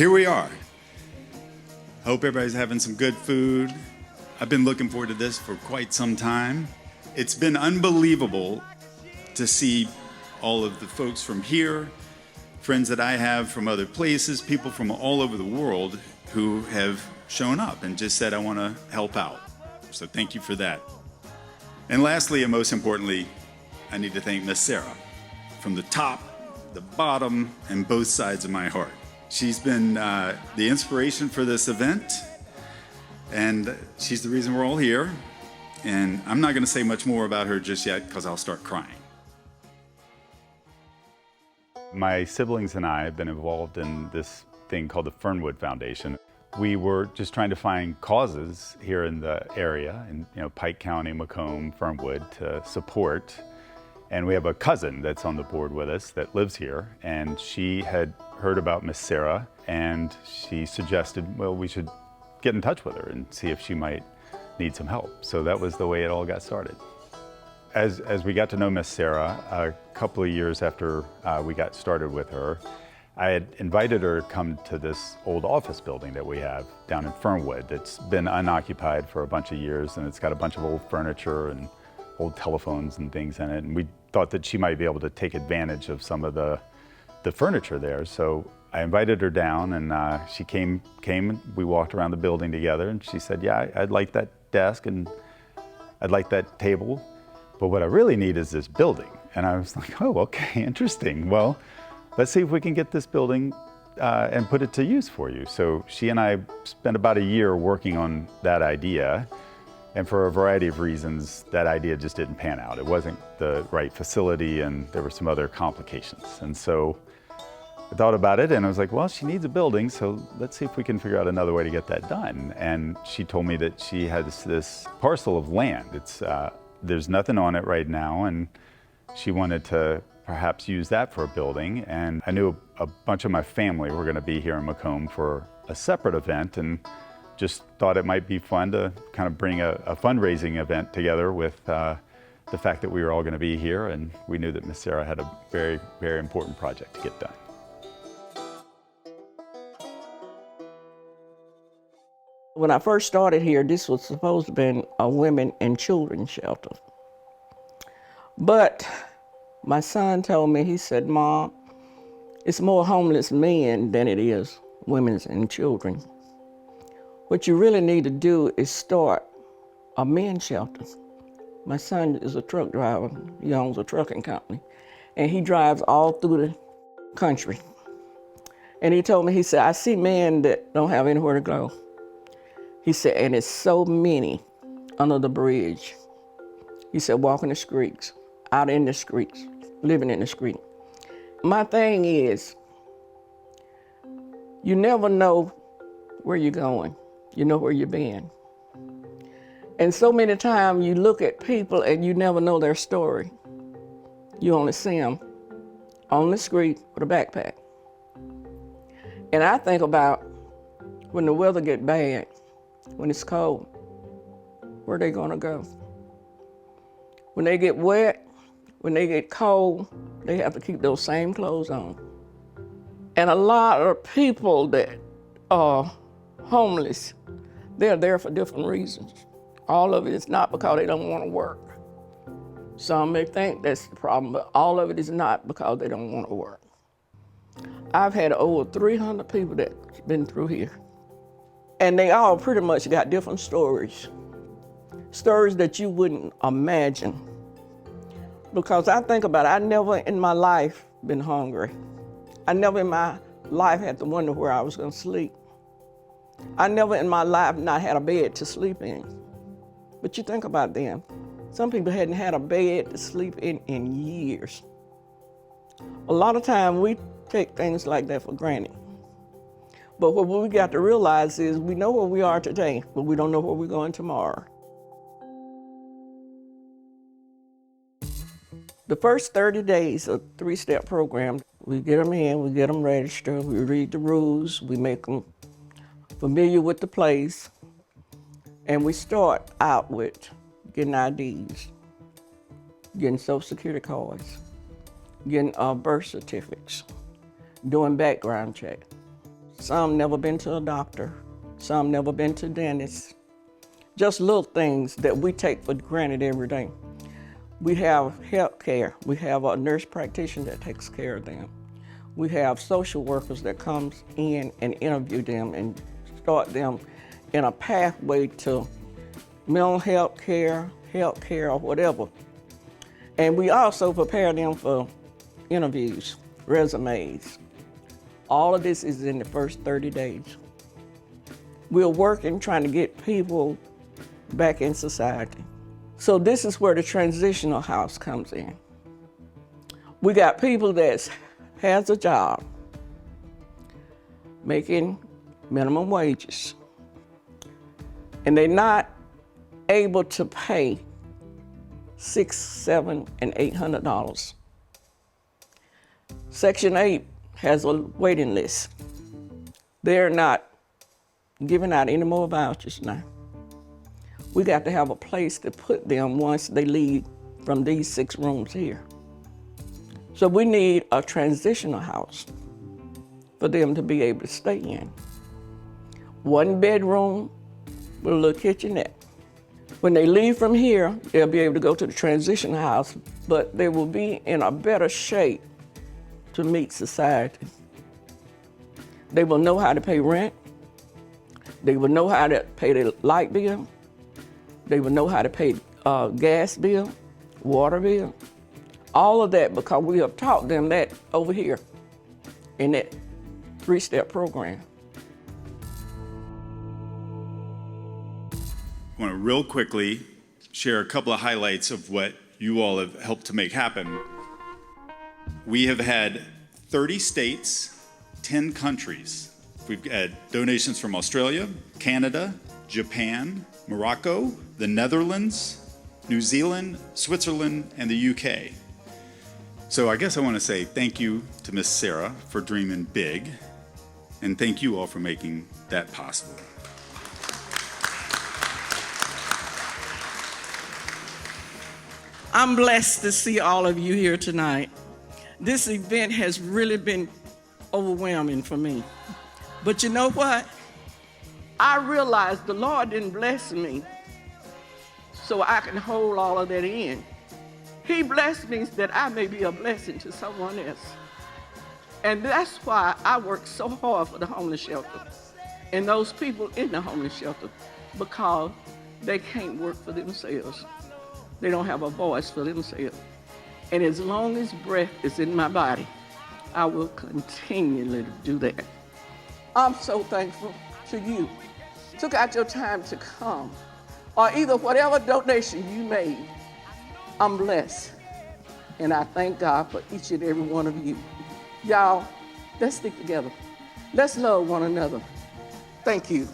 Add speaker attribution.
Speaker 1: here we are. Hope everybody's having some good food. I've been looking forward to this for quite some time. It's been unbelievable to see all of the folks from here, friends that I have from other places, people from all over the world who have shown up and just said, I want to help out. So thank you for that. And lastly, and most importantly, I need to thank Miss Sarah from the top, the bottom, and both sides of my heart. She's been the inspiration for this event, and she's the reason we're all here. And I'm not going to say much more about her just yet because I'll start crying. My siblings and I have been involved in this thing called the Fernwood Foundation. We were just trying to find causes here in the area, in Pike County, Macomb, Fernwood, to support. And we have a cousin that's on the board with us that lives here, and she had heard about Miss Sarah, and she suggested, well, we should get in touch with her and see if she might need some help. So that was the way it all got started. As we got to know Miss Sarah, a couple of years after we got started with her, I had invited her to come to this old office building that we have down in Fernwood that's been unoccupied for a bunch of years, and it's got a bunch of old furniture and old telephones and things in it. And we thought that she might be able to take advantage of some of the furniture there. So I invited her down, and she came and we walked around the building together, and she said, yeah, I'd like that desk and I'd like that table, but what I really need is this building. And I was like, oh, okay, interesting. Well, let's see if we can get this building and put it to use for you. So she and I spent about a year working on that idea. And for a variety of reasons, that idea just didn't pan out. It wasn't the right facility, and there were some other complications. And so I thought about it, and I was like, well, she needs a building, so let's see if we can figure out another way to get that done. And she told me that she has this parcel of land. There's nothing on it right now, and she wanted to perhaps use that for a building. And I knew a bunch of my family were going to be here in Macomb for a separate event, and just thought it might be fun to kind of bring a fundraising event together with the fact that we were all going to be here, and we knew that Miss Sarah had a very, very important project to get done.
Speaker 2: When I first started here, this was supposed to be a women and children shelter. But my son told me, he said, Mom, it's more homeless men than it is women and children. What you really need to do is start a men's shelter. My son is a truck driver. He owns a trucking company, and he drives all through the country. And he told me, he said, I see men that don't have anywhere to go. He said, and it's so many under the bridge. He said, walking the streets, out in the streets, living in the street. My thing is, you never know where you're going. You know where you've been. And so many times you look at people and you never know their story. You only see them on the street with a backpack. And I think about when the weather get bad, when it's cold, where they gonna go? When they get wet, when they get cold, they have to keep those same clothes on. And a lot of people that are homeless, they're there for different reasons. All of it is not because they don't want to work. Some may think that's the problem, but all of it is not because they don't want to work. I've had over 300 people that's been through here. And they all pretty much got different stories. Stories that you wouldn't imagine. Because I think about it, I never in my life been hungry. I never in my life had to wonder where I was gonna sleep. I never in my life not had a bed to sleep in. But you think about them. Some people hadn't had a bed to sleep in years. A lot of times we take things like that for granted. But what we got to realize is we know where we are today, but we don't know where we're going tomorrow. The first 30 days of a 3-step program, we get them in, we get them registered, we read the rules, we make them familiar with the place, and we start out with getting IDs, getting Social Security cards, getting birth certificates, doing background check. Some never been to a doctor. Some never been to dentist. Just little things that we take for granted every day. We have health care. We have a nurse practitioner that takes care of them. We have social workers that comes in and interview them and start them in a pathway to mental health care, or whatever. And we also prepare them for interviews, resumes. All of this is in the first 30 days. We're working, trying to get people back in society. So this is where the transitional house comes in. We got people that has a job, making minimum wages, and they're not able to pay $600, $700, and $800. Section 8 has a waiting list. They're not giving out any more vouchers now. We got to have a place to put them once they leave from these 6 rooms here. So we need a transitional house for them to be able to stay in. 1 bedroom with a little kitchenette. When they leave from here, they'll be able to go to the transition house, but they will be in a better shape to meet society. They will know how to pay rent. They will know how to pay their light bill. They will know how to pay gas bill, water bill, all of that, because we have taught them that over here in that 3-step program.
Speaker 1: I want to real quickly share a couple of highlights of what you all have helped to make happen. We have had 30 states, 10 countries. We've had donations from Australia, Canada, Japan, Morocco, the Netherlands, New Zealand, Switzerland, and the UK. So I guess I want to say thank you to Miss Sarah for dreaming big, and thank you all for making that possible.
Speaker 2: I'm blessed to see all of you here tonight. This event has really been overwhelming for me. But you know what? I realized the Lord didn't bless me so I can hold all of that in. He blessed me that I may be a blessing to someone else. And that's why I work so hard for the homeless shelter and those people in the homeless shelter, because they can't work for themselves. They don't have a voice for themselves. And as long as breath is in my body, I will continually do that. I'm so thankful to you. Took out your time to come, or either whatever donation you made. I'm blessed. And I thank God for each and every one of you. Y'all, let's stick together. Let's love one another. Thank you.